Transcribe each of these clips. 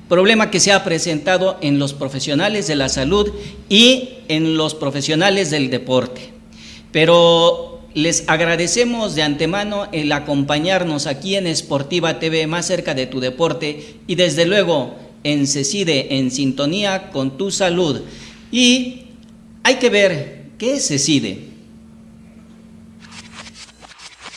problema que se ha presentado en los profesionales de la salud y en los profesionales del deporte. Pero les agradecemos de antemano el acompañarnos aquí en Sportiva TV, más cerca de tu deporte, y desde luego en CECIDE, en sintonía con tu salud. Y hay que ver qué es CECIDE.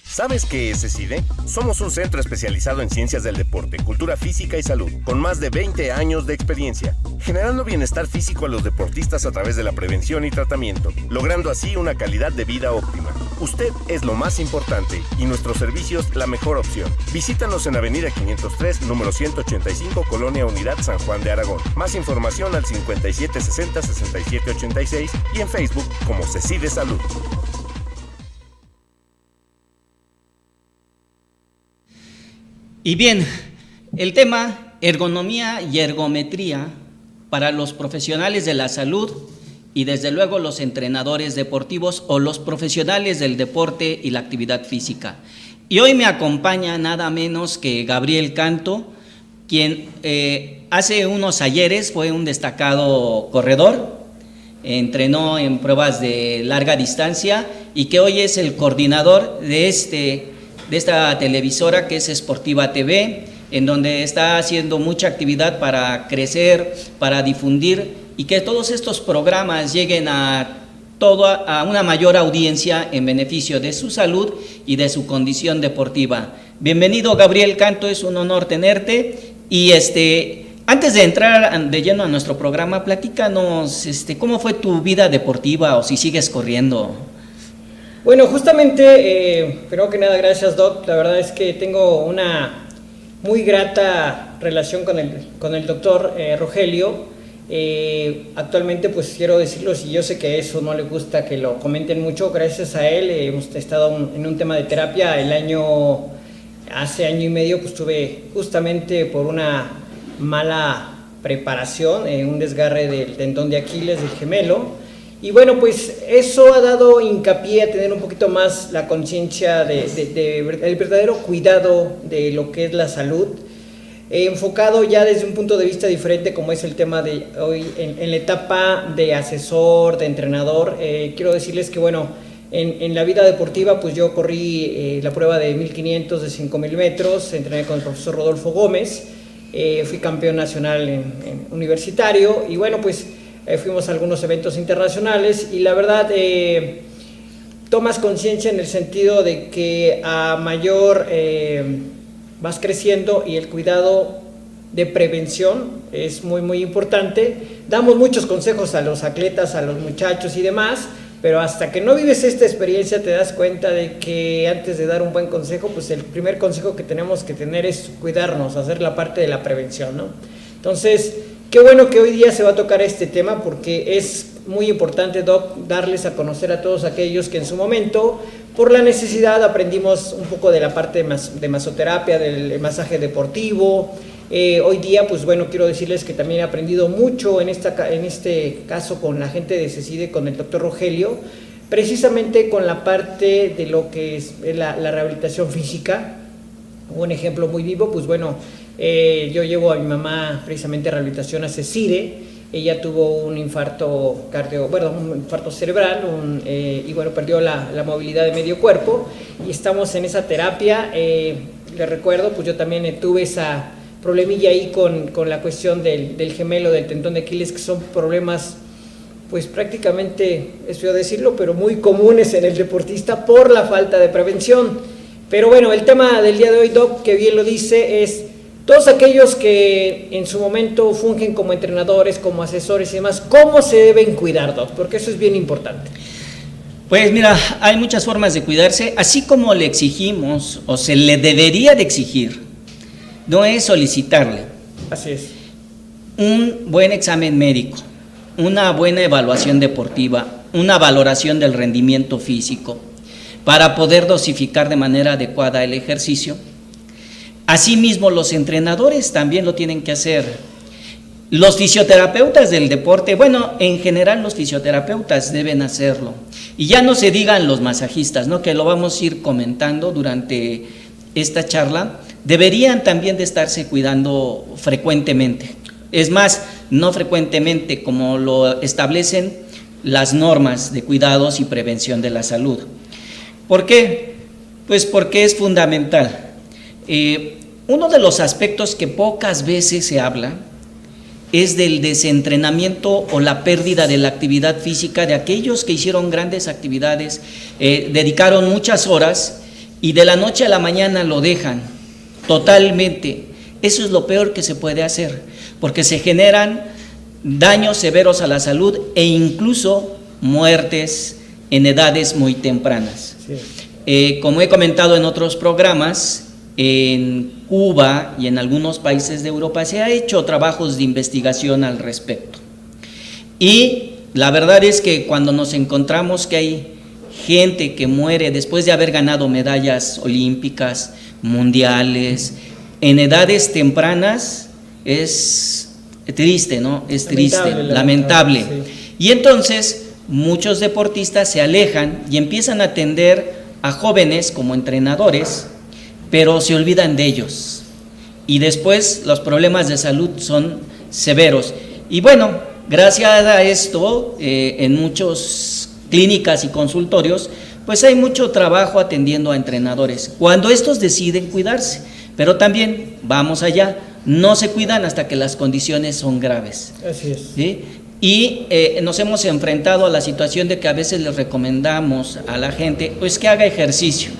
¿Sabes qué es CECIDE? Somos un centro especializado en ciencias del deporte, cultura física y salud, con más de 20 años de experiencia, generando bienestar físico a los deportistas a través de la prevención y tratamiento, logrando así una calidad de vida óptima. Usted es lo más importante y nuestros servicios la mejor opción. Visítanos en Avenida 503, número 185, Colonia Unidad, San Juan de Aragón. Más información al 5760-6786 y en Facebook como CECIDE Salud. Y bien, el tema ergonomía y ergometría para los profesionales de la salud y desde luego los entrenadores deportivos o los profesionales del deporte y la actividad física. Y hoy me acompaña nada menos que Gabriel Canto, quien hace unos ayeres fue un destacado corredor, entrenó en pruebas de larga distancia y que hoy es el coordinador de esta televisora que es Sportiva TV, en donde está haciendo mucha actividad para crecer, para difundir y que todos estos programas lleguen a una mayor audiencia en beneficio de su salud y de su condición deportiva. Bienvenido, Gabriel Canto, es un honor tenerte. Y antes de entrar de lleno a nuestro programa, platícanos cómo fue tu vida deportiva o si sigues corriendo. Bueno, justamente, primero que nada, gracias, Doc. La verdad es que tengo una muy grata relación con el doctor Rogelio. Actualmente, pues quiero decirlo, si yo sé que eso no le gusta que lo comenten mucho, gracias a él hemos estado en un tema de terapia. Hace año y medio, pues tuve justamente por una mala preparación, un desgarre del tendón de Aquiles, del gemelo. Y bueno, pues eso ha dado hincapié a tener un poquito más la conciencia del verdadero cuidado de lo que es la salud, enfocado ya desde un punto de vista diferente como es el tema de hoy en la etapa de asesor, de entrenador. Quiero decirles que bueno, en la vida deportiva pues yo corrí la prueba de 1500, de 5000 metros, entrené con el profesor Rodolfo Gómez, fui campeón nacional en universitario y bueno, pues fuimos a algunos eventos internacionales y la verdad tomas conciencia en el sentido de que a mayor vas creciendo y el cuidado de prevención es muy muy importante. Damos muchos consejos a los atletas, a los muchachos y demás, pero hasta que no vives esta experiencia te das cuenta de que antes de dar un buen consejo, pues el primer consejo que tenemos que tener es cuidarnos, hacer la parte de la prevención, ¿no? Entonces, qué bueno que hoy día se va a tocar este tema porque es muy importante, Doc, darles a conocer a todos aquellos que en su momento, por la necesidad, aprendimos un poco de la parte de masoterapia, del masaje deportivo. Hoy día, pues bueno, quiero decirles que también he aprendido mucho en este caso con la gente de CECIDE, con el doctor Rogelio, precisamente con la parte de lo que es la rehabilitación física. Un ejemplo muy vivo, pues bueno, yo llevo a mi mamá precisamente a rehabilitación a CECIDE. Ella tuvo un infarto un infarto cerebral y bueno, perdió la movilidad de medio cuerpo y estamos en esa terapia. Les recuerdo, pues yo también tuve esa problemilla ahí con la cuestión del gemelo, del tendón de Aquiles, que son problemas pues prácticamente, es feo decirlo, pero muy comunes en el deportista por la falta de prevención. Pero bueno, el tema del día de hoy, Doc, que bien lo dice, es todos aquellos que en su momento fungen como entrenadores, como asesores y demás, ¿cómo se deben cuidar, Doc? Porque eso es bien importante. Pues mira, hay muchas formas de cuidarse, así como le exigimos o se le debería de exigir, no es solicitarle. Así es. Un buen examen médico, una buena evaluación deportiva, una valoración del rendimiento físico, para poder dosificar de manera adecuada el ejercicio. Asimismo, los entrenadores también lo tienen que hacer. Los fisioterapeutas del deporte, bueno, en general los fisioterapeutas deben hacerlo. Y ya no se digan los masajistas, ¿no? Que lo vamos a ir comentando durante esta charla. deberían también de estarse cuidando frecuentemente. Es más, no frecuentemente como lo establecen las normas de cuidados y prevención de la salud. ¿Por qué? Pues porque es fundamental. Uno de los aspectos que pocas veces se habla es del desentrenamiento o la pérdida de la actividad física de aquellos que hicieron grandes actividades, dedicaron muchas horas y de la noche a la mañana lo dejan totalmente. Eso es lo peor que se puede hacer, porque se generan daños severos a la salud e incluso muertes en edades muy tempranas. Sí. Como he comentado en otros programas, en Cuba y en algunos países de Europa se ha hecho trabajos de investigación al respecto. Y la verdad es que cuando nos encontramos que hay gente que muere después de haber ganado medallas olímpicas, mundiales, en edades tempranas, es triste, ¿no? Es triste, lamentable. Sí. Y entonces muchos deportistas se alejan y empiezan a atender a jóvenes como entrenadores, pero se olvidan de ellos. Y después los problemas de salud son severos. Y bueno, gracias a esto, en muchas clínicas y consultorios, pues hay mucho trabajo atendiendo a entrenadores, cuando estos deciden cuidarse. Pero también, vamos allá, no se cuidan hasta que las condiciones son graves. Así es. ¿Sí? Y nos hemos enfrentado a la situación de que a veces les recomendamos a la gente pues que haga ejercicio.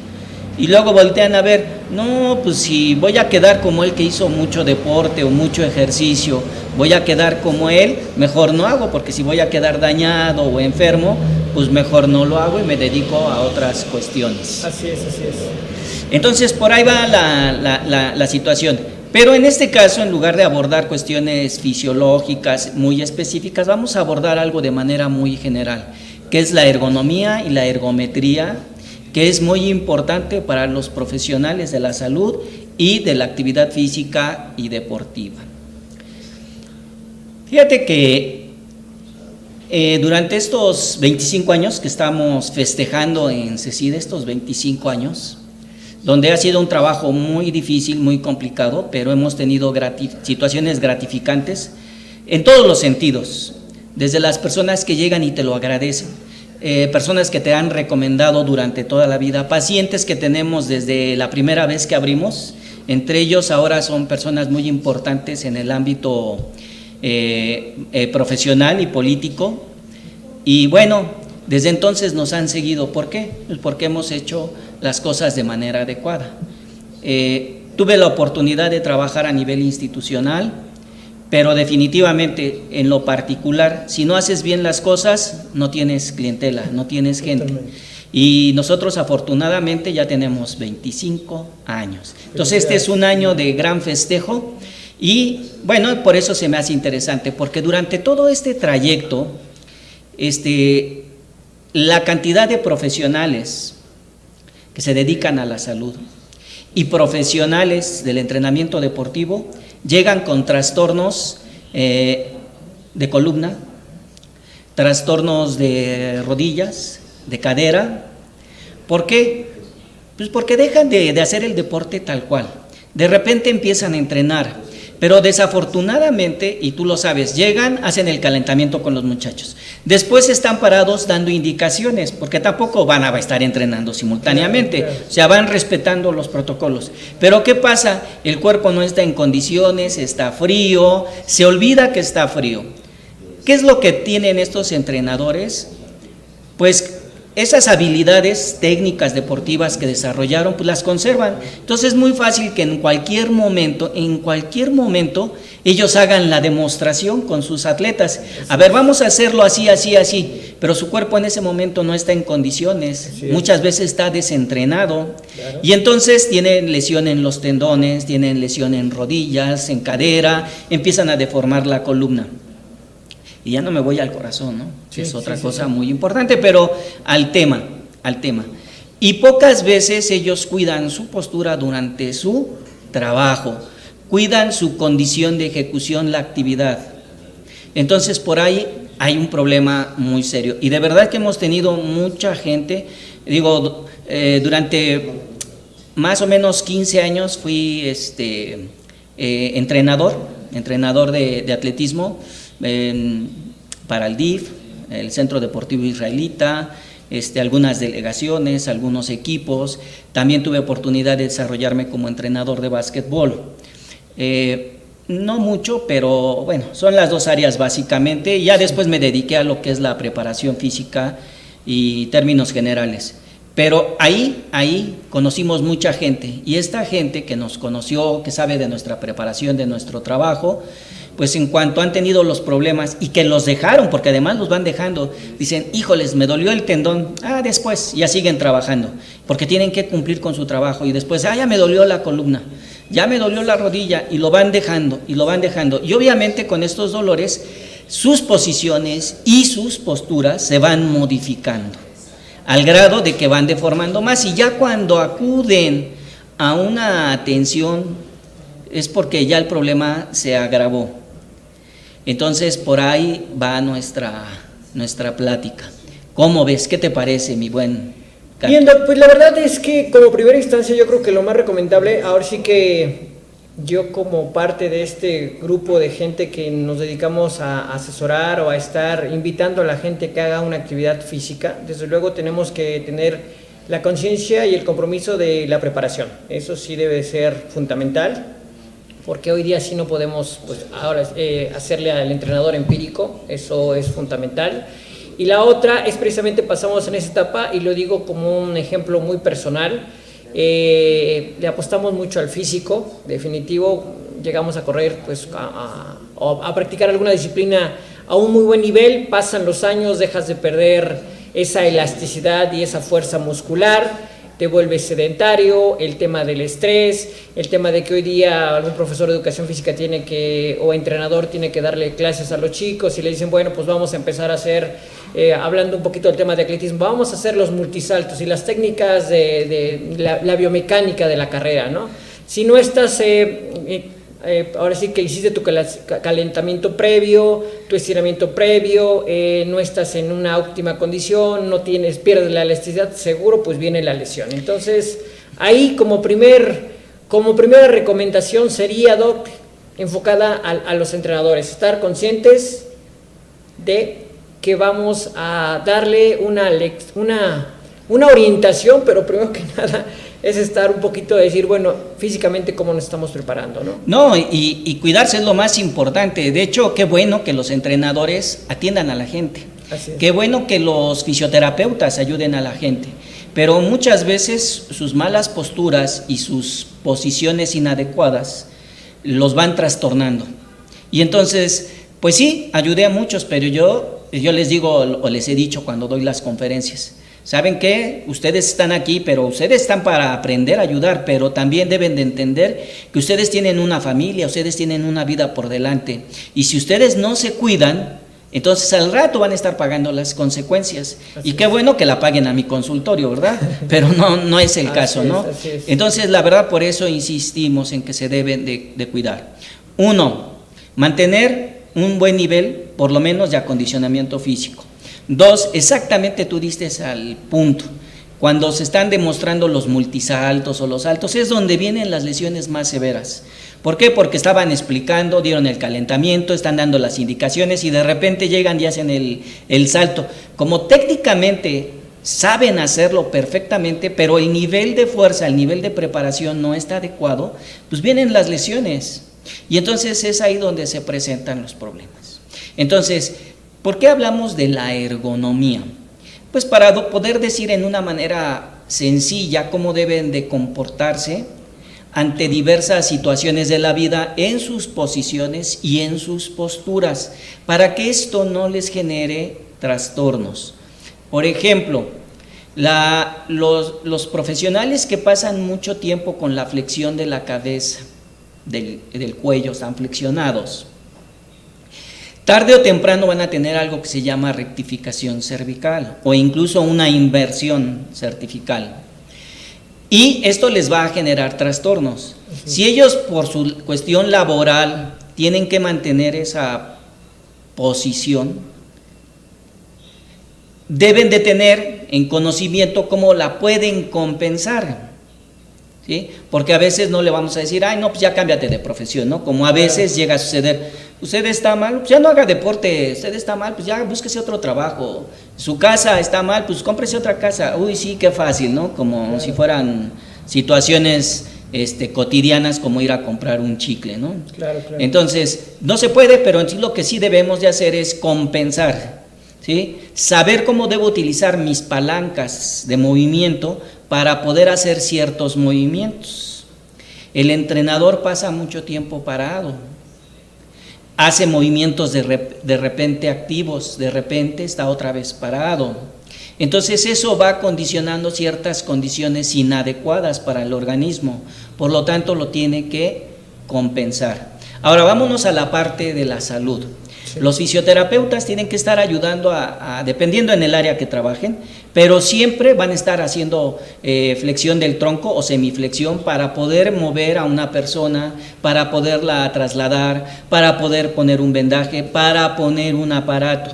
Y luego voltean a ver, no, pues si voy a quedar como él que hizo mucho deporte o mucho ejercicio, voy a quedar como él, mejor no hago, porque si voy a quedar dañado o enfermo, pues mejor no lo hago y me dedico a otras cuestiones. Así es, así es. Entonces por ahí va la situación. Pero en este caso, en lugar de abordar cuestiones fisiológicas muy específicas, vamos a abordar algo de manera muy general, que es la ergonomía y la ergometría, que es muy importante para los profesionales de la salud y de la actividad física y deportiva. Fíjate que durante estos 25 años que estamos festejando en CECIDE, estos 25 años, donde ha sido un trabajo muy difícil, muy complicado, pero hemos tenido situaciones gratificantes en todos los sentidos, desde las personas que llegan y te lo agradecen, personas que te han recomendado durante toda la vida, pacientes que tenemos desde la primera vez que abrimos, entre ellos ahora son personas muy importantes en el ámbito profesional y político, y bueno, desde entonces nos han seguido. ¿Por qué? Pues porque hemos hecho las cosas de manera adecuada. Tuve la oportunidad de trabajar a nivel institucional, pero definitivamente en lo particular, si no haces bien las cosas, no tienes clientela, no tienes gente. Y nosotros afortunadamente ya tenemos 25 años. Entonces este es un año de gran festejo y bueno, por eso se me hace interesante, porque durante todo este trayecto, la cantidad de profesionales que se dedican a la salud y profesionales del entrenamiento deportivo llegan con trastornos de columna, trastornos de rodillas, de cadera. ¿Por qué? Pues porque dejan de hacer el deporte tal cual. De repente empiezan a entrenar, pero desafortunadamente, y tú lo sabes, llegan, hacen el calentamiento con los muchachos. Después están parados dando indicaciones, porque tampoco van a estar entrenando simultáneamente, o sea, van respetando los protocolos. Pero ¿qué pasa? El cuerpo no está en condiciones, está frío, se olvida que está frío. ¿Qué es lo que tienen estos entrenadores? Pues esas habilidades técnicas deportivas que desarrollaron, pues las conservan. Entonces es muy fácil que en cualquier momento, ellos hagan la demostración con sus atletas. A ver, vamos a hacerlo así, así, así. Pero su cuerpo en ese momento no está en condiciones. Muchas veces está desentrenado. Claro. Y entonces tienen lesión en los tendones, tienen lesión en rodillas, en cadera, empiezan a deformar la columna. Y ya no me voy al corazón, ¿no? Sí, es otra cosa muy importante, pero al tema. Y pocas veces ellos cuidan su postura durante su trabajo, cuidan su condición de ejecución, la actividad. Entonces, por ahí hay un problema muy serio. Y de verdad que hemos tenido mucha gente, durante más o menos 15 años fui entrenador de atletismo para el DIF, el Centro Deportivo Israelita, algunas delegaciones, algunos equipos. También tuve oportunidad de desarrollarme como entrenador de básquetbol. No mucho, pero bueno, son las dos áreas básicamente. Ya después me dediqué a lo que es la preparación física y términos generales. Pero ahí conocimos mucha gente, y esta gente que nos conoció, que sabe de nuestra preparación, de nuestro trabajo, pues en cuanto han tenido los problemas y que los dejaron, porque además los van dejando, dicen, híjoles, me dolió el tendón, después ya siguen trabajando, porque tienen que cumplir con su trabajo, y después, ya me dolió la columna, ya me dolió la rodilla, y lo van dejando, y obviamente con estos dolores, sus posiciones y sus posturas se van modificando, al grado de que van deformando más, y ya cuando acuden a una atención es porque ya el problema se agravó. Entonces por ahí va nuestra plática. ¿Cómo ves? ¿Qué te parece, mi buen Carlos? Bien, Doc, pues la verdad es que como primera instancia yo creo que lo más recomendable, ahora sí que yo como parte de este grupo de gente que nos dedicamos a asesorar o a estar invitando a la gente que haga una actividad física, desde luego tenemos que tener la conciencia y el compromiso de la preparación. Eso sí debe de ser fundamental, porque hoy día sí no podemos hacerle al entrenador empírico, eso es fundamental. Y la otra es precisamente pasamos en esa etapa, y lo digo como un ejemplo muy personal, le apostamos mucho al físico, definitivo, llegamos a correr, pues a practicar alguna disciplina a un muy buen nivel, pasan los años, dejas de perder esa elasticidad y esa fuerza muscular, te vuelves sedentario, el tema del estrés, el tema de que hoy día algún profesor de educación física o entrenador tiene que darle clases a los chicos y le dicen, bueno, pues vamos a empezar a hacer, hablando un poquito del tema de atletismo, vamos a hacer los multisaltos y las técnicas de la biomecánica de la carrera, ¿no? Si no estás, ahora sí que hiciste tu calentamiento previo, tu estiramiento previo, no estás en una óptima condición, pierdes la elasticidad, seguro pues viene la lesión. Entonces, ahí como primera recomendación sería, Doc, enfocada a los entrenadores, estar conscientes de que vamos a darle una orientación, pero primero que nada es estar un poquito de decir, bueno, físicamente cómo nos estamos preparando, ¿no? No, y cuidarse es lo más importante. De hecho, qué bueno que los entrenadores atiendan a la gente. Así es. Qué bueno que los fisioterapeutas ayuden a la gente. Pero muchas veces sus malas posturas y sus posiciones inadecuadas los van trastornando. Y entonces, pues sí, ayudé a muchos, pero yo les digo o les he dicho cuando doy las conferencias, ¿saben qué? Ustedes están aquí, pero ustedes están para aprender a ayudar, pero también deben de entender que ustedes tienen una familia, ustedes tienen una vida por delante. Y si ustedes no se cuidan, entonces al rato van a estar pagando las consecuencias. Y qué bueno que la paguen a mi consultorio, ¿verdad? Pero no es el caso, ¿no? Así es. Entonces, la verdad, por eso insistimos en que se deben de cuidar. 1, mantener un buen nivel, por lo menos, de acondicionamiento físico. 2, exactamente tú diste al punto. Cuando se están demostrando los multisaltos o los saltos, es donde vienen las lesiones más severas. ¿Por qué? Porque estaban explicando, dieron el calentamiento, están dando las indicaciones y de repente llegan y hacen el salto. Como técnicamente saben hacerlo perfectamente, pero el nivel de fuerza, el nivel de preparación no está adecuado, pues vienen las lesiones. Y entonces es ahí donde se presentan los problemas. Entonces, ¿por qué hablamos de la ergonomía? Pues para poder decir en una manera sencilla cómo deben de comportarse ante diversas situaciones de la vida en sus posiciones y en sus posturas, para que esto no les genere trastornos. Por ejemplo, los profesionales que pasan mucho tiempo con la flexión de la cabeza, del cuello, están flexionados, tarde o temprano van a tener algo que se llama rectificación cervical o incluso una inversión cervical. Y esto les va a generar trastornos. Si ellos por su cuestión laboral tienen que mantener esa posición, deben de tener en conocimiento cómo la pueden compensar. ¿sí? Porque a veces no le vamos a decir, ay, no, pues ya cámbiate de profesión, ¿no? Como a veces llega a suceder, usted está mal, pues ya no haga deporte, usted está mal, pues ya búsquese otro trabajo, su casa está mal, pues cómprese otra casa, uy, sí, qué fácil, ¿no? Como si fueran situaciones cotidianas como ir a comprar un chicle, ¿no? Claro. Entonces, no se puede, pero en sí lo que sí debemos de hacer es compensar, ¿sí? Saber cómo debo utilizar mis palancas de movimiento para poder hacer ciertos movimientos. El entrenador pasa mucho tiempo parado, hace movimientos de repente activos, de repente está otra vez parado. Entonces eso va condicionando ciertas condiciones inadecuadas para el organismo, por lo tanto lo tiene que compensar. Ahora vámonos a la parte de la salud. Sí. Los fisioterapeutas tienen que estar ayudando dependiendo en el área que trabajen, pero siempre van a estar haciendo flexión del tronco o semiflexión para poder mover a una persona, para poderla trasladar, para poder poner un vendaje, para poner un aparato.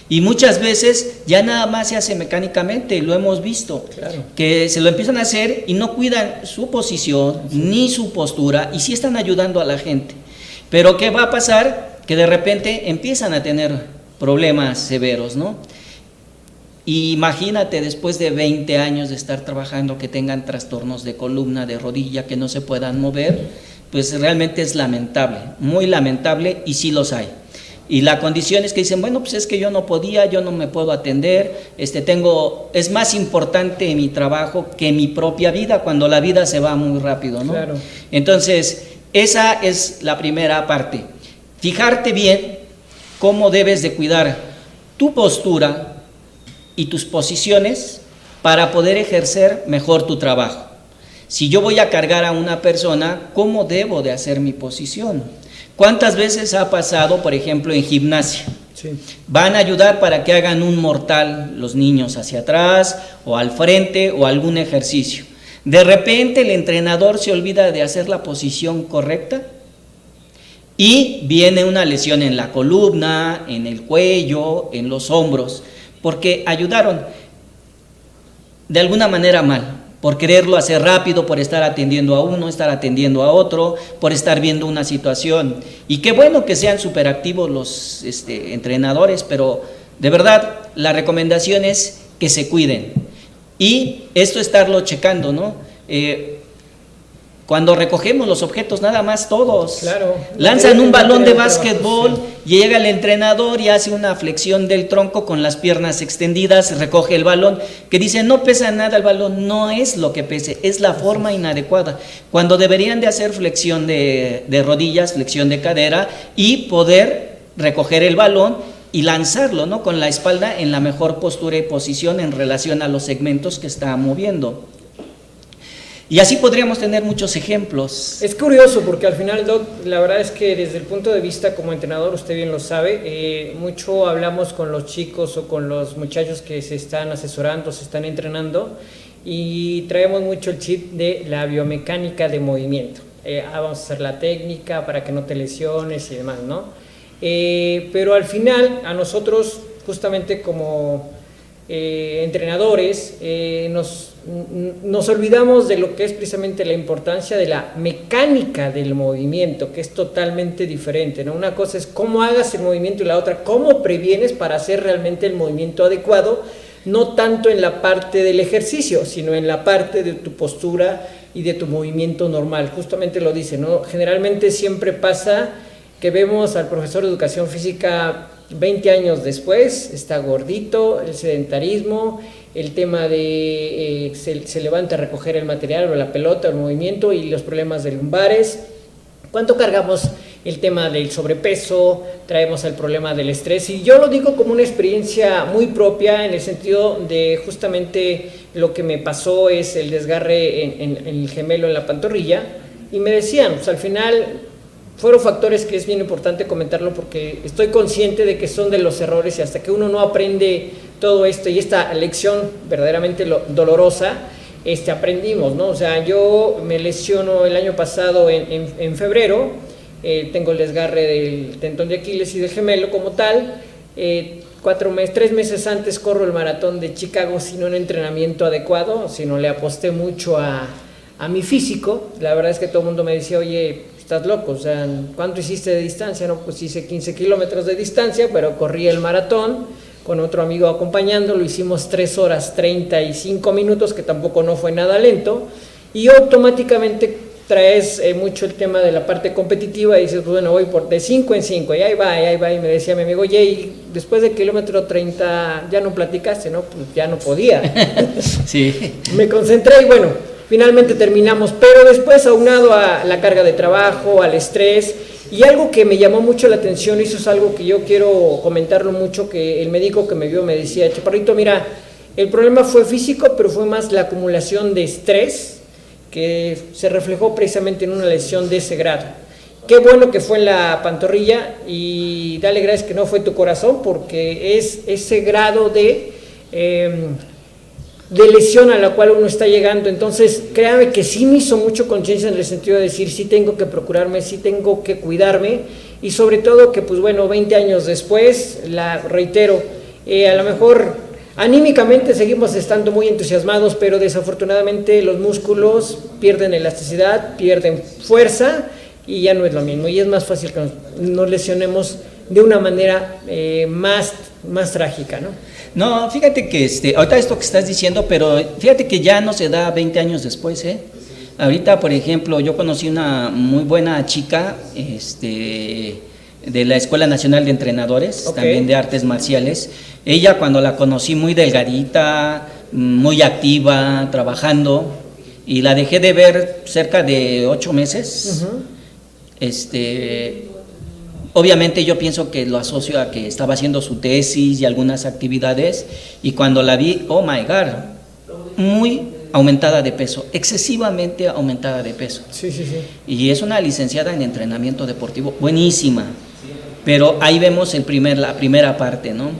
Y muchas veces ya nada más se hace mecánicamente, lo hemos visto, claro, que se lo empiezan a hacer y no cuidan su posición, sí, ni su postura, y sí están ayudando a la gente. Pero ¿qué va a pasar? Que de repente empiezan a tener problemas severos, ¿no? Y imagínate después de 20 años de estar trabajando que tengan trastornos de columna, de rodilla, que no se puedan mover, pues realmente es lamentable, muy lamentable, y sí los hay. Y la condición es que dicen, bueno, pues es que yo no podía, yo no me puedo atender, es más importante mi trabajo que mi propia vida, cuando la vida se va muy rápido, ¿no? Claro. Entonces, esa es la primera parte. Fijarte bien cómo debes de cuidar tu postura y tus posiciones para poder ejercer mejor tu trabajo. Si yo voy a cargar a una persona, ¿cómo debo de hacer mi posición? ¿Cuántas veces ha pasado, por ejemplo, en gimnasia? Sí. Van a ayudar para que hagan un mortal los niños hacia atrás o al frente o algún ejercicio. De repente el entrenador se olvida de hacer la posición correcta y viene una lesión en la columna, en el cuello, en los hombros, porque ayudaron de alguna manera mal, por quererlo hacer rápido, por estar atendiendo a uno, estar atendiendo a otro, por estar viendo una situación. Y qué bueno que sean superactivos los entrenadores, pero de verdad la recomendación es que se cuiden. Y esto estarlo checando, ¿no? Cuando recogemos los objetos, nada más todos, claro, lanzan un balón de básquetbol, sí, y llega el entrenador y hace una flexión del tronco con las piernas extendidas, recoge el balón, que dice no pesa nada el balón, no es lo que pese, es la forma inadecuada, cuando deberían de hacer flexión de rodillas, flexión de cadera y poder recoger el balón y lanzarlo, ¿no? Con la espalda en la mejor postura y posición en relación a los segmentos que está moviendo. Y así podríamos tener muchos ejemplos. Es curioso porque al final, Doc, la verdad es que desde el punto de vista como entrenador, usted bien lo sabe, mucho hablamos con los chicos o con los muchachos que se están asesorando, se están entrenando, y traemos mucho el chip de la biomecánica de movimiento. Vamos a hacer la técnica para que no te lesiones y demás, ¿no? Pero al final, a nosotros, justamente como entrenadores, nos olvidamos de lo que es precisamente la importancia de la mecánica del movimiento, que es totalmente diferente, ¿no? Una cosa es cómo hagas el movimiento y la otra cómo previenes para hacer realmente el movimiento adecuado, no tanto en la parte del ejercicio, sino en la parte de tu postura y de tu movimiento normal. Justamente lo dice, ¿no? Generalmente siempre pasa que vemos al profesor de educación física 20 años después, está gordito, el sedentarismo, el tema de se levanta a recoger el material o la pelota, el movimiento y los problemas de lumbares. ¿Cuánto cargamos el tema del sobrepeso? Traemos el problema del estrés, y yo lo digo como una experiencia muy propia en el sentido de justamente lo que me pasó es el desgarre en el gemelo en la pantorrilla, y me decían, pues al final fueron factores que es bien importante comentarlo porque estoy consciente de que son de los errores, y hasta que uno no aprende todo esto y esta lección verdaderamente dolorosa, aprendimos, ¿no? O sea, yo me lesiono el año pasado en febrero, tengo el desgarre del tendón de Aquiles y del gemelo como tal, 3 meses antes corro el maratón de Chicago sin un entrenamiento adecuado, sino le aposté mucho a a mi físico. La verdad es que todo el mundo me decía, oye, estás loco, o sea, ¿cuánto hiciste de distancia? No, pues hice 15 kilómetros de distancia, pero corrí el maratón con otro amigo acompañándolo, hicimos 3 horas 35 minutos, que tampoco no fue nada lento, y automáticamente traes mucho el tema de la parte competitiva y dices, pues bueno, voy por de 5 en 5, y ahí va, y me decía mi amigo, oye, y después del kilómetro 30 ya no platicaste, ¿no? Pues ya no podía. Sí. Me concentré y bueno, finalmente terminamos, pero después aunado a la carga de trabajo, al estrés, y algo que me llamó mucho la atención, y eso es algo que yo quiero comentarlo mucho, que el médico que me vio me decía, chaparrito, mira, el problema fue físico, pero fue más la acumulación de estrés, que se reflejó precisamente en una lesión de ese grado. Qué bueno que fue en la pantorrilla, y dale gracias que no fue tu corazón, porque es ese grado de lesión a la cual uno está llegando. Entonces créame que sí me hizo mucho conciencia en el sentido de decir, sí tengo que procurarme, sí tengo que cuidarme, y sobre todo que pues bueno, 20 años después, reitero, a lo mejor anímicamente seguimos estando muy entusiasmados, pero desafortunadamente los músculos pierden elasticidad, pierden fuerza, y ya no es lo mismo, y es más fácil que nos lesionemos de una manera más trágica, ¿no? No, fíjate que ahorita esto que estás diciendo, pero fíjate que ya no se da 20 años después, ¿eh? Ahorita, por ejemplo, yo conocí una muy buena chica, de la Escuela Nacional de Entrenadores, okay, también de artes marciales. Ella, cuando la conocí, muy delgadita, muy activa, trabajando, y la dejé de ver cerca de 8 meses. Uh-huh. Obviamente yo pienso que lo asocio a que estaba haciendo su tesis y algunas actividades, y cuando la vi, oh my God, muy aumentada de peso, excesivamente aumentada de peso. Sí, sí, sí. Y es una licenciada en entrenamiento deportivo, buenísima, pero ahí vemos la primera parte, ¿no?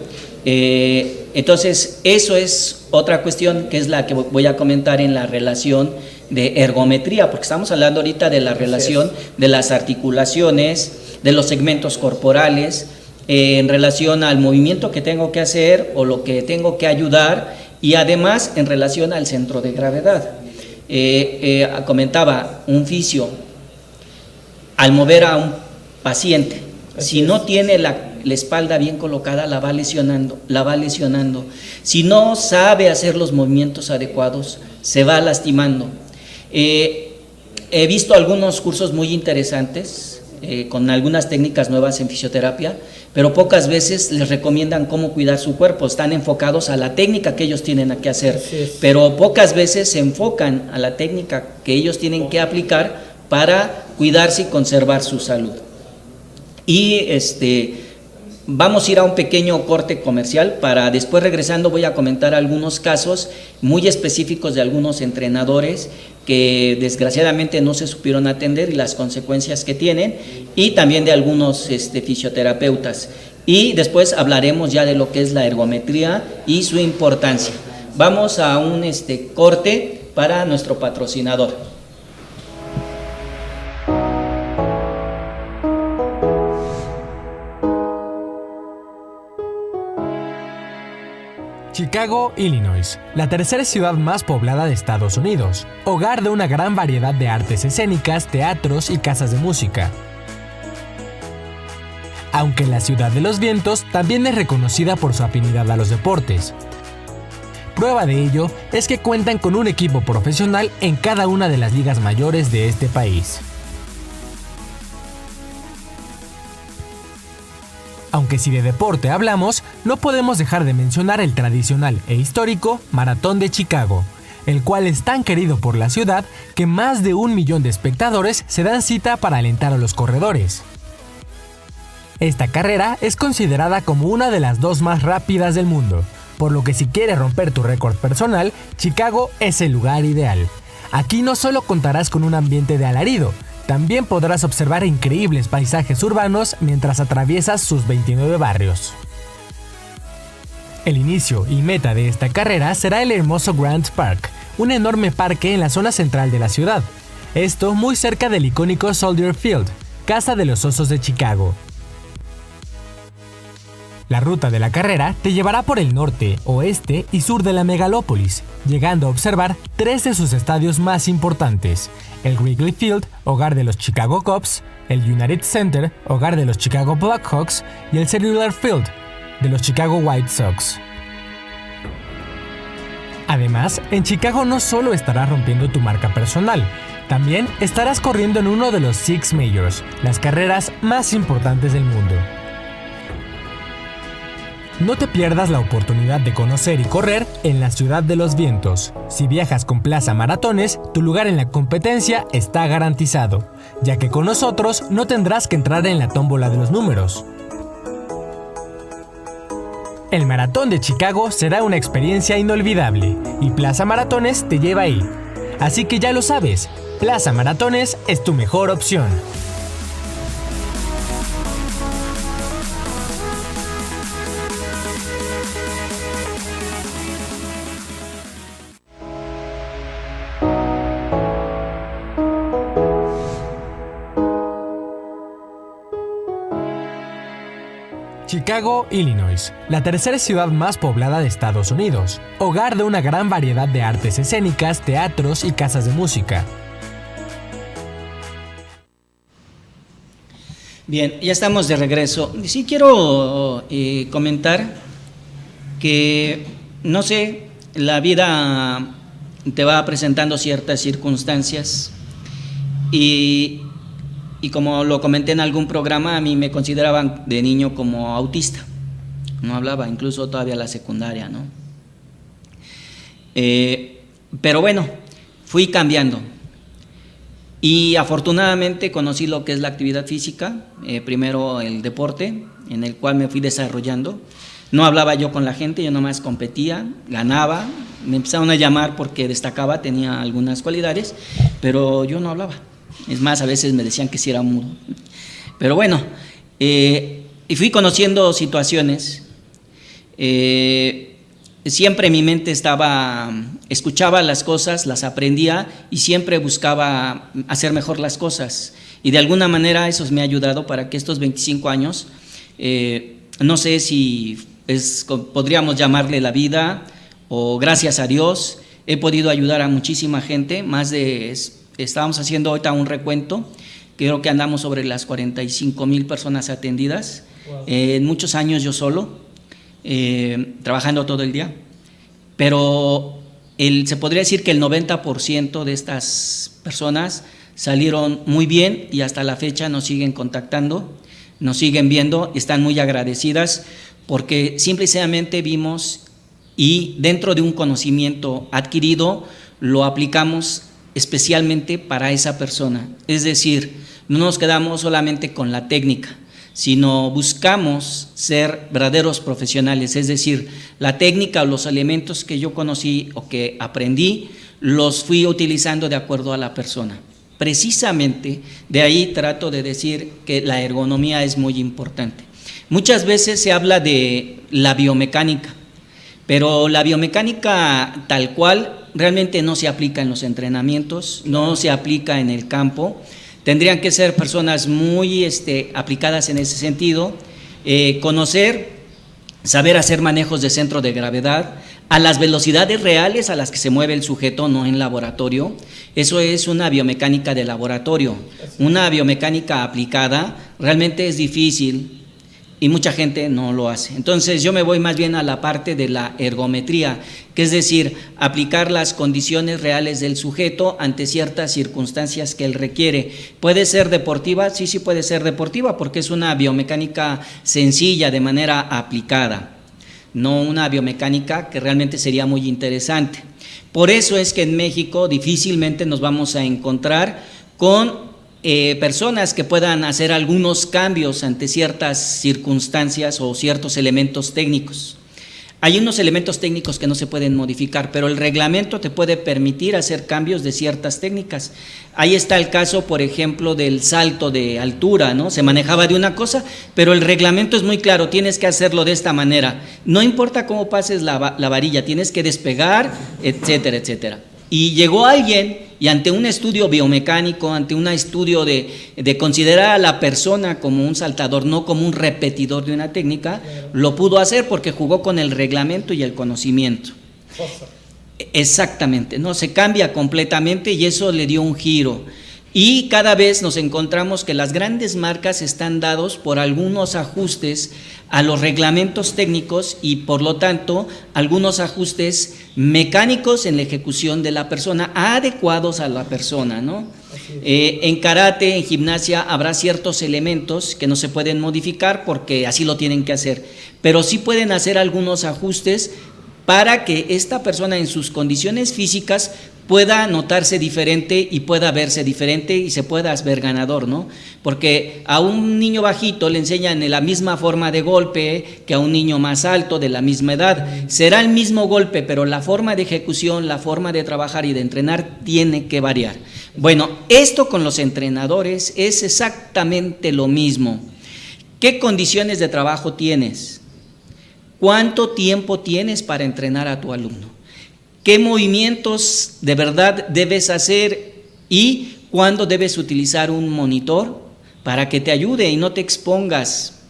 Entonces, eso es otra cuestión que es la que voy a comentar en la relación de ergometría, porque estamos hablando ahorita de la relación de las articulaciones, de los segmentos corporales, en relación al movimiento que tengo que hacer o lo que tengo que ayudar, y además en relación al centro de gravedad. Comentaba, un fisio, al mover a un paciente, si no tiene la espalda bien colocada, la va lesionando. Si no sabe hacer los movimientos adecuados, se va lastimando. He visto algunos cursos muy interesantes, con algunas técnicas nuevas en fisioterapia, pero pocas veces les recomiendan cómo cuidar su cuerpo. Están enfocados a la técnica que ellos tienen que hacer, pero pocas veces se enfocan a la técnica que ellos tienen que aplicar para cuidarse y conservar su salud. Y vamos a ir a un pequeño corte comercial, para después, regresando, voy a comentar algunos casos muy específicos de algunos entrenadores que desgraciadamente no se supieron atender y las consecuencias que tienen, y también de algunos fisioterapeutas. Y después hablaremos ya de lo que es la ergometría y su importancia. Vamos a un corte para nuestro patrocinador. Chicago, Illinois, la tercera ciudad más poblada de Estados Unidos, hogar de una gran variedad de artes escénicas, teatros y casas de música. Aunque la ciudad de los vientos también es reconocida por su afinidad a los deportes. Prueba de ello es que cuentan con un equipo profesional en cada una de las ligas mayores de este país. Aunque si de deporte hablamos, no podemos dejar de mencionar el tradicional e histórico Maratón de Chicago, el cual es tan querido por la ciudad que más de 1 millón de espectadores se dan cita para alentar a los corredores. Esta carrera es considerada como una de las 2 más rápidas del mundo, por lo que si quieres romper tu récord personal, Chicago es el lugar ideal. Aquí no solo contarás con un ambiente de alarido, también podrás observar increíbles paisajes urbanos mientras atraviesas sus 29 barrios. El inicio y meta de esta carrera será el hermoso Grant Park, un enorme parque en la zona central de la ciudad. Esto muy cerca del icónico Soldier Field, casa de los Osos de Chicago. La ruta de la carrera te llevará por el norte, oeste y sur de la megalópolis, llegando a observar 3 de sus estadios más importantes: el Wrigley Field, hogar de los Chicago Cubs, el United Center, hogar de los Chicago Blackhawks, y el Cellular Field, de los Chicago White Sox. Además, en Chicago no solo estarás rompiendo tu marca personal, también estarás corriendo en uno de los Six Majors, las carreras más importantes del mundo. No te pierdas la oportunidad de conocer y correr en la Ciudad de los Vientos. Si viajas con Plaza Maratones, tu lugar en la competencia está garantizado, ya que con nosotros no tendrás que entrar en la tómbola de los números. El Maratón de Chicago será una experiencia inolvidable y Plaza Maratones te lleva ahí. Así que ya lo sabes, Plaza Maratones es tu mejor opción. Chicago, Illinois, la tercera ciudad más poblada de Estados Unidos, hogar de una gran variedad de artes escénicas, teatros y casas de música. Bien, ya estamos de regreso. Sí quiero comentar que, no sé, la vida te va presentando ciertas circunstancias y como lo comenté en algún programa, a mí me consideraban de niño como autista. No hablaba, incluso todavía la secundaria, ¿no? Pero bueno, fui cambiando. Y afortunadamente conocí lo que es la actividad física, primero el deporte, en el cual me fui desarrollando. No hablaba yo con la gente, yo nomás competía, ganaba, me empezaron a llamar porque destacaba, tenía algunas cualidades, pero yo no hablaba. Es más, a veces me decían que sí era mudo. Pero bueno, y fui conociendo situaciones. Siempre mi mente escuchaba las cosas, las aprendía y siempre buscaba hacer mejor las cosas. Y de alguna manera eso me ha ayudado para que estos 25 años, no sé si podríamos llamarle la vida o gracias a Dios, he podido ayudar a muchísima gente, estábamos haciendo ahorita un recuento, creo que andamos sobre las 45,000 personas atendidas. Wow. En muchos años yo solo, trabajando todo el día, pero se podría decir que el 90% de estas personas salieron muy bien y hasta la fecha nos siguen contactando, nos siguen viendo, están muy agradecidas porque simple y sencillamente vimos y dentro de un conocimiento adquirido lo aplicamos especialmente para esa persona. Es decir, no nos quedamos solamente con la técnica, sino buscamos ser verdaderos profesionales. Es decir, la técnica o los elementos que yo conocí o que aprendí, los fui utilizando de acuerdo a la persona. Precisamente de ahí trato de decir que la ergonomía es muy importante. Muchas veces se habla de la biomecánica, pero la biomecánica tal cual realmente no se aplica en los entrenamientos, no se aplica en el campo. Tendrían que ser personas muy aplicadas en ese sentido, conocer, saber hacer manejos de centro de gravedad a las velocidades reales a las que se mueve el sujeto, no en laboratorio. Eso es una biomecánica de laboratorio. Una biomecánica aplicada realmente es difícil y mucha gente no lo hace. Entonces yo me voy más bien a la parte de la ergometría, que es decir, aplicar las condiciones reales del sujeto ante ciertas circunstancias que él requiere. ¿Puede ser deportiva? Sí puede ser deportiva porque es una biomecánica sencilla de manera aplicada, no una biomecánica que realmente sería muy interesante. Por eso es que en México difícilmente nos vamos a encontrar con personas que puedan hacer algunos cambios ante ciertas circunstancias o ciertos elementos técnicos. Hay unos elementos técnicos que no se pueden modificar, pero el reglamento te puede permitir hacer cambios de ciertas técnicas. Ahí está el caso, por ejemplo, del salto de altura, ¿no? Se manejaba de una cosa, pero el reglamento es muy claro, tienes que hacerlo de esta manera. No importa cómo pases la varilla, tienes que despegar, etcétera, etcétera. Y llegó alguien y ante un estudio biomecánico, ante un estudio de considerar a la persona como un saltador, no como un repetidor de una técnica, lo pudo hacer porque jugó con el reglamento y el conocimiento. Exactamente, ¿no? Se cambia completamente y eso le dio un giro. Y cada vez nos encontramos que las grandes marcas están dados por algunos ajustes a los reglamentos técnicos y por lo tanto algunos ajustes mecánicos en la ejecución de la persona, adecuados a la persona, ¿no? En karate, en gimnasia habrá ciertos elementos que no se pueden modificar porque así lo tienen que hacer, pero sí pueden hacer algunos ajustes para que esta persona en sus condiciones físicas pueda notarse diferente y pueda verse diferente y se pueda ver ganador, ¿no? Porque a un niño bajito le enseñan la misma forma de golpe que a un niño más alto de la misma edad. Será el mismo golpe, pero la forma de ejecución, la forma de trabajar y de entrenar tiene que variar. Bueno, esto con los entrenadores es exactamente lo mismo. ¿Qué condiciones de trabajo tienes? ¿Cuánto tiempo tienes para entrenar a tu alumno? ¿Qué movimientos de verdad debes hacer y cuándo debes utilizar un monitor para que te ayude y no te expongas?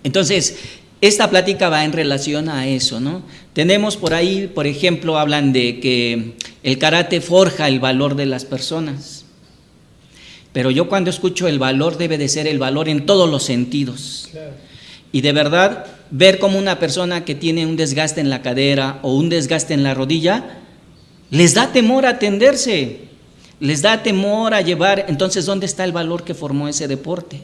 Entonces, esta plática va en relación a eso, ¿no? Tenemos por ahí, por ejemplo, hablan de que el karate forja el valor de las personas. Pero yo cuando escucho el valor debe de ser el valor en todos los sentidos. Y de verdad, ver como una persona que tiene un desgaste en la cadera o un desgaste en la rodilla, les da temor a atenderse, les da temor a llevar. Entonces, ¿dónde está el valor que formó ese deporte?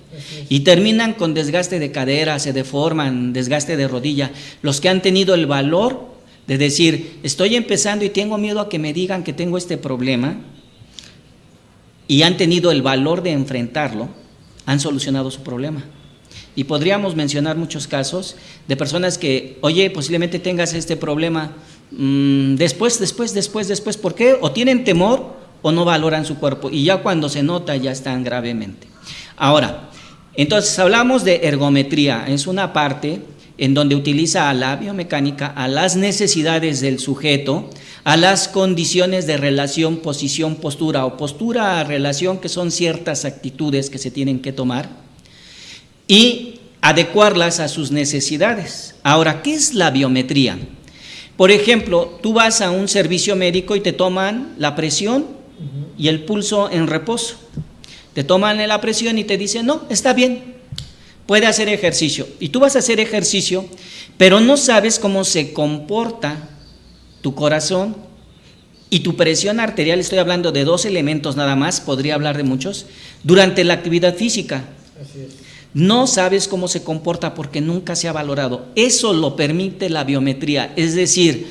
Y terminan con desgaste de cadera, se deforman, desgaste de rodilla. Los que han tenido el valor de decir, estoy empezando y tengo miedo a que me digan que tengo este problema, y han tenido el valor de enfrentarlo, han solucionado su problema. Y podríamos mencionar muchos casos de personas que, oye, posiblemente tengas este problema, después, ¿por qué? O tienen temor o no valoran su cuerpo, y ya cuando se nota ya están gravemente. Ahora, entonces hablamos de ergometría, es una parte en donde utiliza a la biomecánica, a las necesidades del sujeto, a las condiciones de relación, posición, postura, o postura, relación, que son ciertas actitudes que se tienen que tomar, y adecuarlas a sus necesidades. Ahora, ¿qué es la biometría? Por ejemplo, tú vas a un servicio médico y te toman la presión y el pulso en reposo. Te toman la presión y te dicen, no, está bien, puede hacer ejercicio. Y tú vas a hacer ejercicio, pero no sabes cómo se comporta tu corazón y tu presión arterial. Estoy hablando de 2 elementos nada más, podría hablar de muchos, durante la actividad física. Así es. No sabes cómo se comporta porque nunca se ha valorado. Eso lo permite la biometría, es decir,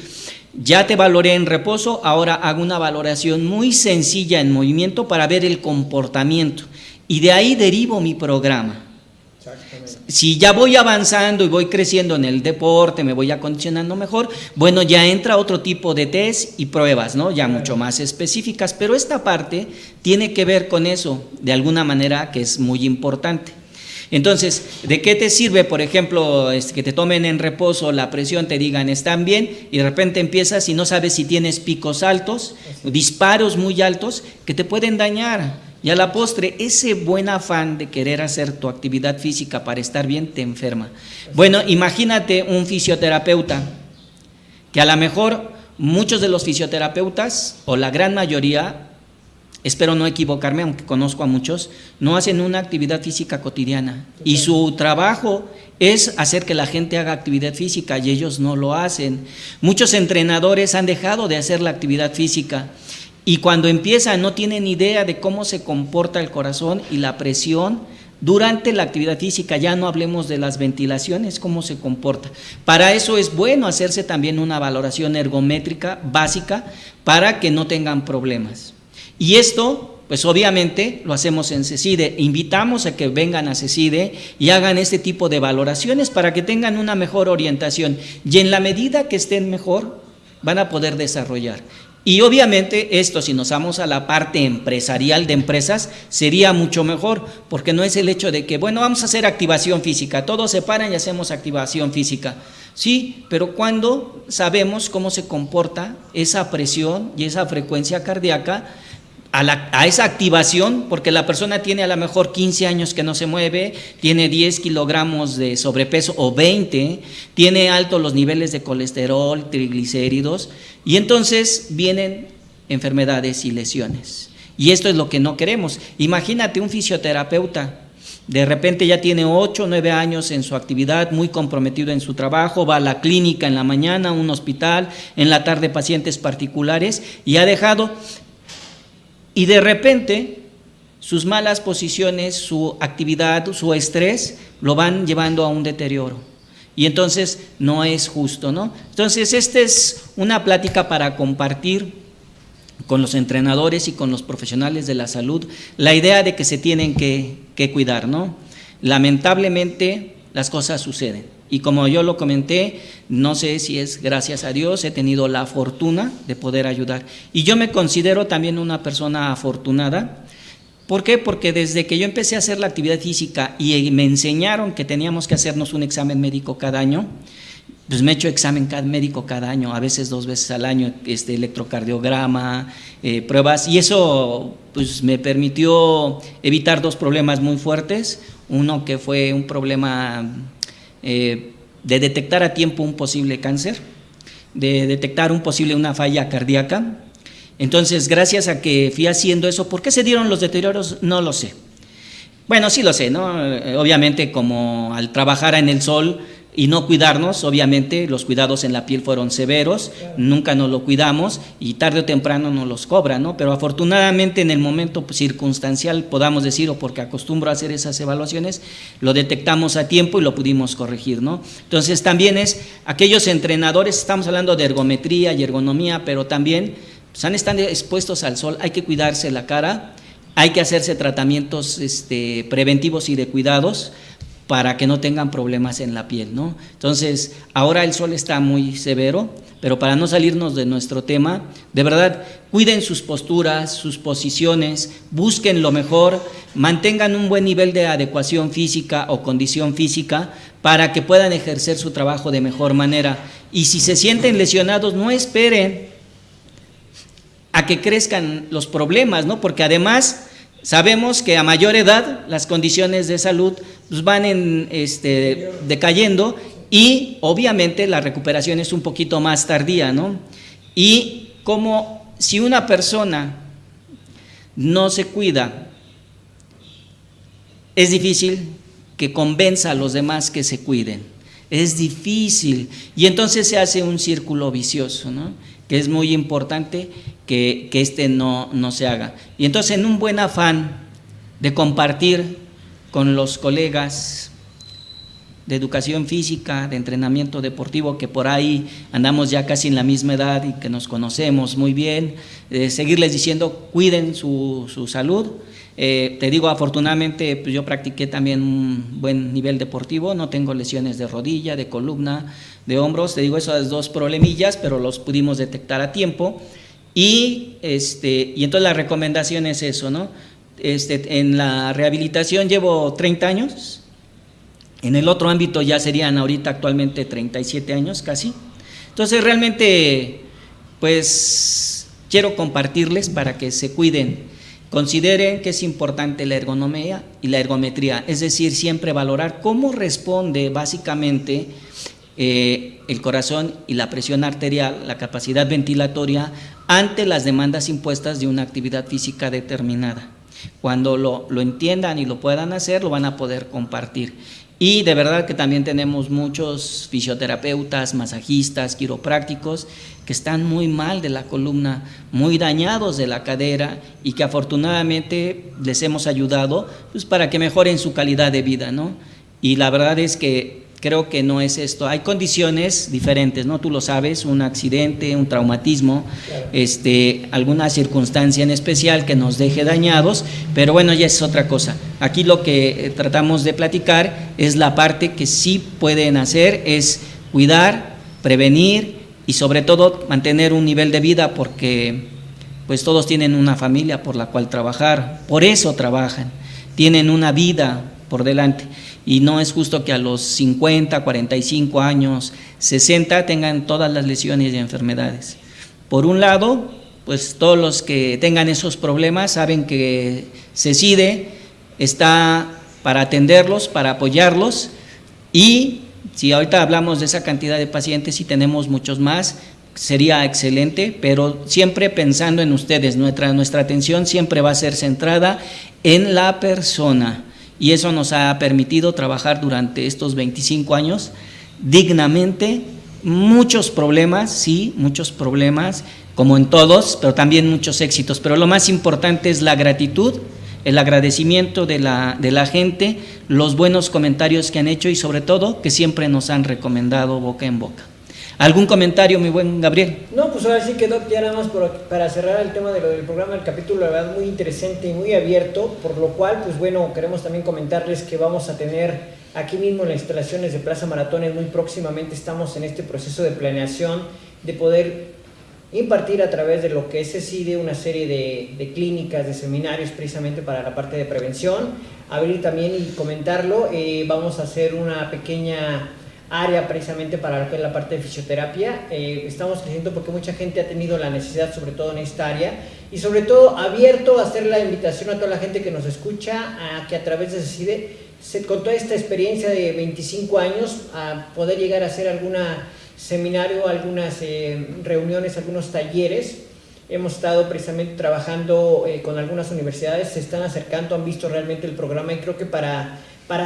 ya te valoré en reposo, ahora hago una valoración muy sencilla en movimiento para ver el comportamiento y de ahí derivo mi programa. Si ya voy avanzando y voy creciendo en el deporte, me voy acondicionando mejor, bueno, ya entra otro tipo de test y pruebas, ¿no? Ya mucho más específicas, pero esta parte tiene que ver con eso, de alguna manera, que es muy importante. Entonces, ¿de qué te sirve, por ejemplo, que te tomen en reposo la presión, te digan están bien, y de repente empiezas y no sabes si tienes picos altos, disparos muy altos que te pueden dañar? Y a la postre, ese buen afán de querer hacer tu actividad física para estar bien te enferma. Bueno, imagínate un fisioterapeuta, que a lo mejor muchos de los fisioterapeutas, o la gran mayoría, espero no equivocarme, aunque conozco a muchos, no hacen una actividad física cotidiana. Y su trabajo es hacer que la gente haga actividad física y ellos no lo hacen. Muchos entrenadores han dejado de hacer la actividad física y cuando empiezan no tienen idea de cómo se comporta el corazón y la presión durante la actividad física. Ya no hablemos de las ventilaciones, cómo se comporta. Para eso es bueno hacerse también una valoración ergométrica básica para que no tengan problemas. Y esto, pues obviamente lo hacemos en CECIDE. Invitamos a que vengan a CECIDE y hagan este tipo de valoraciones para que tengan una mejor orientación. Y en la medida que estén mejor, van a poder desarrollar. Y obviamente esto, si nos vamos a la parte empresarial de empresas, sería mucho mejor, porque no es el hecho de que, bueno, vamos a hacer activación física, todos se paran y hacemos activación física. Sí, pero cuando sabemos cómo se comporta esa presión y esa frecuencia cardíaca a esa activación, porque la persona tiene a lo mejor 15 años que no se mueve, tiene 10 kilogramos de sobrepeso o 20, tiene altos los niveles de colesterol, triglicéridos, y entonces vienen enfermedades y lesiones. Y esto es lo que no queremos. Imagínate un fisioterapeuta, de repente ya tiene 8 o 9 años en su actividad, muy comprometido en su trabajo, va a la clínica en la mañana, a un hospital, en la tarde pacientes particulares, y ha dejado. Y de repente sus malas posiciones, su actividad, su estrés, lo van llevando a un deterioro. Y entonces no es justo, ¿no? Entonces esta es una plática para compartir con los entrenadores y con los profesionales de la salud la idea de que se tienen que cuidar, ¿no? Lamentablemente las cosas suceden. Y como yo lo comenté, no sé si es gracias a Dios, he tenido la fortuna de poder ayudar. Y yo me considero también una persona afortunada. ¿Por qué? Porque desde que yo empecé a hacer la actividad física y me enseñaron que teníamos que hacernos un examen médico cada año, pues me he hecho examen médico cada año, a veces 2 veces al año, electrocardiograma, pruebas, y eso pues me permitió evitar 2 problemas muy fuertes. Uno que fue un problema de detectar a tiempo un posible cáncer, de detectar una falla cardíaca. Entonces, gracias a que fui haciendo eso, ¿por qué se dieron los deterioros? No lo sé. Bueno, sí lo sé, ¿no? Obviamente, como al trabajar en el sol y no cuidarnos, obviamente los cuidados en la piel fueron severos, nunca nos lo cuidamos y tarde o temprano nos los cobran, ¿no? Pero afortunadamente en el momento circunstancial, podamos decir, o porque acostumbro a hacer esas evaluaciones, lo detectamos a tiempo y lo pudimos corregir, ¿no? Entonces también es aquellos entrenadores, estamos hablando de ergometría y ergonomía, pero también están expuestos al sol, hay que cuidarse la cara, hay que hacerse tratamientos preventivos y de cuidados, para que no tengan problemas en la piel, ¿no? Entonces, ahora el sol está muy severo, pero para no salirnos de nuestro tema, de verdad, cuiden sus posturas, sus posiciones, busquen lo mejor, mantengan un buen nivel de adecuación física o condición física para que puedan ejercer su trabajo de mejor manera. Y si se sienten lesionados, no esperen a que crezcan los problemas, ¿no? Porque además sabemos que a mayor edad las condiciones de salud pues van decayendo y obviamente la recuperación es un poquito más tardía, ¿no? Y como si una persona no se cuida, es difícil que convenza a los demás que se cuiden, es difícil y entonces se hace un círculo vicioso, ¿no? Que es muy importante que no se haga. Y entonces en un buen afán de compartir con los colegas de educación física, de entrenamiento deportivo, que por ahí andamos ya casi en la misma edad y que nos conocemos muy bien, seguirles diciendo cuiden su salud. Te digo, afortunadamente pues yo practiqué también un buen nivel deportivo, no tengo lesiones de rodilla, de columna, de hombros, te digo esas 2 problemillas, pero los pudimos detectar a tiempo y entonces la recomendación es eso, ¿no? En la rehabilitación llevo 30 años, en el otro ámbito ya serían ahorita actualmente 37 años casi, entonces realmente pues quiero compartirles para que se cuiden. Consideren que es importante la ergonomía y la ergometría, es decir, siempre valorar cómo responde básicamente el corazón y la presión arterial, la capacidad ventilatoria ante las demandas impuestas de una actividad física determinada. Cuando lo entiendan y lo puedan hacer, lo van a poder compartir. Y de verdad que también tenemos muchos fisioterapeutas, masajistas, quiroprácticos que están muy mal de la columna, muy dañados de la cadera y que afortunadamente les hemos ayudado pues, para que mejoren su calidad de vida, ¿no? Y la verdad es que creo que no es esto, hay condiciones diferentes, ¿no? Tú lo sabes, un accidente, un traumatismo, claro. Alguna circunstancia en especial que nos deje dañados, pero bueno, ya es otra cosa. Aquí lo que tratamos de platicar es la parte que sí pueden hacer, es cuidar, prevenir y sobre todo mantener un nivel de vida, porque pues todos tienen una familia por la cual trabajar, por eso trabajan, tienen una vida por delante, y no es justo que a los 50, 45 años, 60 tengan todas las lesiones y enfermedades. Por un lado, pues todos los que tengan esos problemas saben que CECIDE está para atenderlos, para apoyarlos, y si ahorita hablamos de esa cantidad de pacientes y tenemos muchos más, sería excelente, pero siempre pensando en ustedes. Nuestra atención siempre va a ser centrada en la persona, y eso nos ha permitido trabajar durante estos 25 años dignamente. Muchos problemas, sí, muchos problemas, como en todos, pero también muchos éxitos, pero lo más importante es la gratitud, el agradecimiento de la gente, los buenos comentarios que han hecho, y sobre todo que siempre nos han recomendado boca en boca. ¿Algún comentario, mi buen Gabriel? No, pues ahora sí que, Doc, ya nada más para cerrar el tema de lo del programa, el capítulo, la verdad, muy interesante y muy abierto, por lo cual, pues bueno, queremos también comentarles que vamos a tener aquí mismo en las instalaciones de Plaza Maratones, muy próximamente estamos en este proceso de planeación de poder impartir a través de lo que es CECIDE una serie de clínicas, de seminarios precisamente para la parte de prevención. Abrir también y comentarlo, vamos a hacer una pequeña área precisamente para lo que es la parte de fisioterapia. Estamos creciendo porque mucha gente ha tenido la necesidad, sobre todo en esta área, y sobre todo abierto a hacer la invitación a toda la gente que nos escucha, a que a través de CECIDE, con toda esta experiencia de 25 años, a poder llegar a hacer alguna seminario, algunas reuniones, algunos talleres. Hemos estado precisamente trabajando con algunas universidades, se están acercando, han visto realmente el programa, y creo que para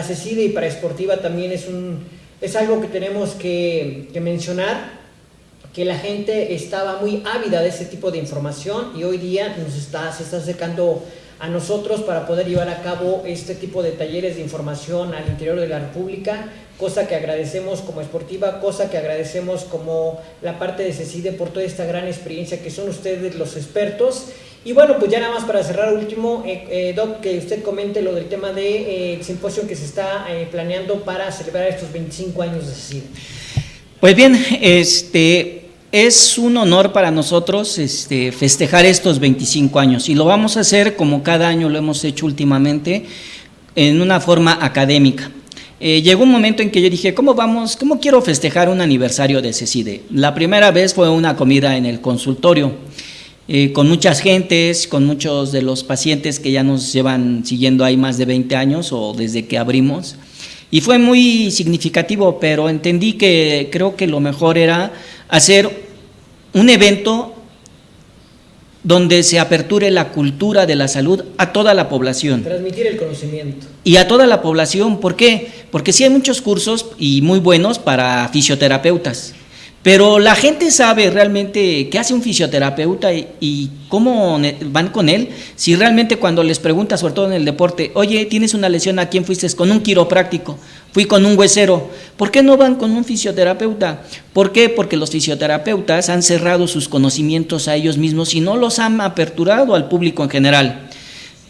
CECIDE y para Sportiva también es algo que tenemos que mencionar, que la gente estaba muy ávida de ese tipo de información, y hoy día se está acercando a nosotros para poder llevar a cabo este tipo de talleres de información al interior de la República, cosa que agradecemos como Sportiva, cosa que agradecemos como la parte de CECIDE por toda esta gran experiencia que son ustedes los expertos. Y bueno, pues ya nada más para cerrar, último, Doc, que usted comente lo del tema del simposio que se está planeando para celebrar estos 25 años de CECIDE. Pues bien, es un honor para nosotros festejar estos 25 años, y lo vamos a hacer como cada año lo hemos hecho últimamente, en una forma académica. Llegó un momento en que yo dije, ¿cómo quiero festejar un aniversario de CECIDE? La primera vez fue una comida en el consultorio, con muchas gentes, con muchos de los pacientes que ya nos llevan siguiendo ahí más de 20 años o desde que abrimos, y fue muy significativo, pero entendí que creo que lo mejor era hacer un evento donde se aperture la cultura de la salud a toda la población. Transmitir el conocimiento. Y a toda la población, ¿por qué? Porque sí hay muchos cursos y muy buenos para fisioterapeutas, pero la gente sabe realmente qué hace un fisioterapeuta y cómo van con él. Si realmente cuando les preguntas, sobre todo en el deporte, oye, tienes una lesión, ¿a quién fuiste? Con un quiropráctico, fui con un huesero. ¿Por qué no van con un fisioterapeuta? ¿Por qué? Porque los fisioterapeutas han cerrado sus conocimientos a ellos mismos y no los han aperturado al público en general.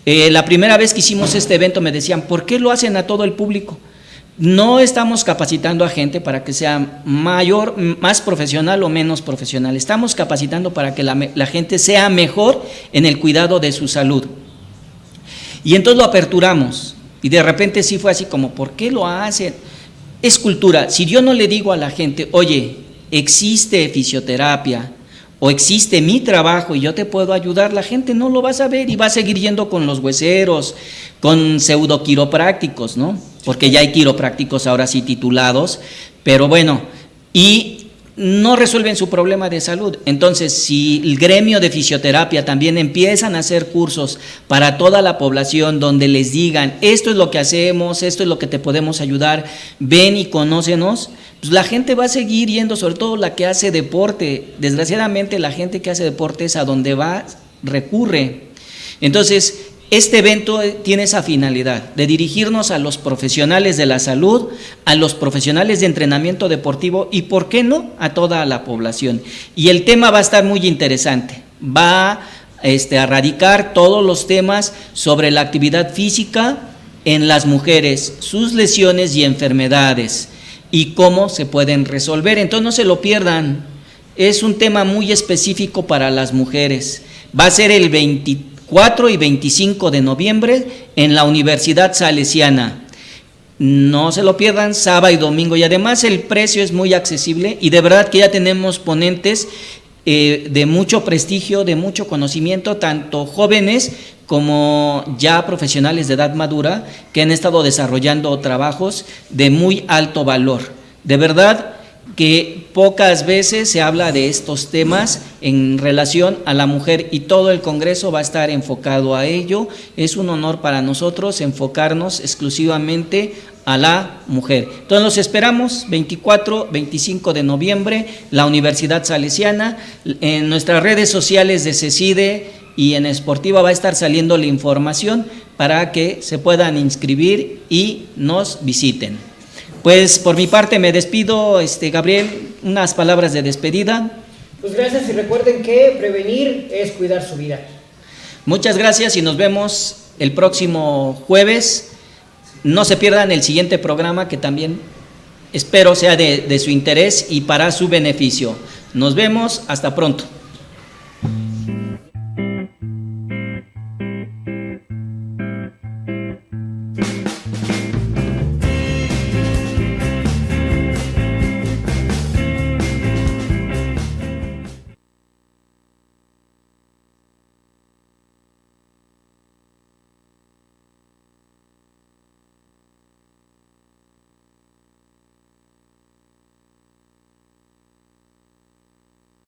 La primera vez que hicimos este evento me decían, ¿por qué lo hacen a todo el público? No estamos capacitando a gente para que sea más profesional o menos profesional. Estamos capacitando para que la gente sea mejor en el cuidado de su salud. Y entonces lo aperturamos. Y de repente sí fue así como, ¿por qué lo hacen? Es cultura. Si yo no le digo a la gente, oye, existe fisioterapia o existe mi trabajo y yo te puedo ayudar, la gente no lo va a saber y va a seguir yendo con los hueseros, con pseudoquiroprácticos, ¿no? Porque ya hay quiroprácticos ahora sí titulados, pero bueno, y no resuelven su problema de salud. Entonces, si el gremio de fisioterapia también empiezan a hacer cursos para toda la población donde les digan, esto es lo que hacemos, esto es lo que te podemos ayudar, ven y conócenos, pues la gente va a seguir yendo, sobre todo la que hace deporte. Desgraciadamente la gente que hace deporte es a donde recurre. Entonces, este evento tiene esa finalidad de dirigirnos a los profesionales de la salud, a los profesionales de entrenamiento deportivo y, ¿por qué no?, a toda la población. Y el tema va a estar muy interesante, va a radicar todos los temas sobre la actividad física en las mujeres, sus lesiones y enfermedades y cómo se pueden resolver. Entonces no se lo pierdan. es un tema muy específico para las mujeres. Va a ser el 24 y 25 de noviembre en la Universidad Salesiana. No se lo pierdan, sábado y domingo, y además el precio es muy accesible y de verdad que ya tenemos ponentes de mucho prestigio, de mucho conocimiento, tanto jóvenes como ya profesionales de edad madura que han estado desarrollando trabajos de muy alto valor. De verdad que pocas veces se habla de estos temas en relación a la mujer y todo el Congreso va a estar enfocado a ello. Es un honor para nosotros enfocarnos exclusivamente a la mujer. Entonces los esperamos 24, 25 de noviembre, la Universidad Salesiana. En nuestras redes sociales de CECIDE y en Sportiva va a estar saliendo la información para que se puedan inscribir y nos visiten. Pues por mi parte me despido, Gabriel, unas palabras de despedida. Pues gracias y recuerden que prevenir es cuidar su vida. Muchas gracias y nos vemos el próximo jueves. No se pierdan el siguiente programa que también espero sea de su interés y para su beneficio. Nos vemos, hasta pronto.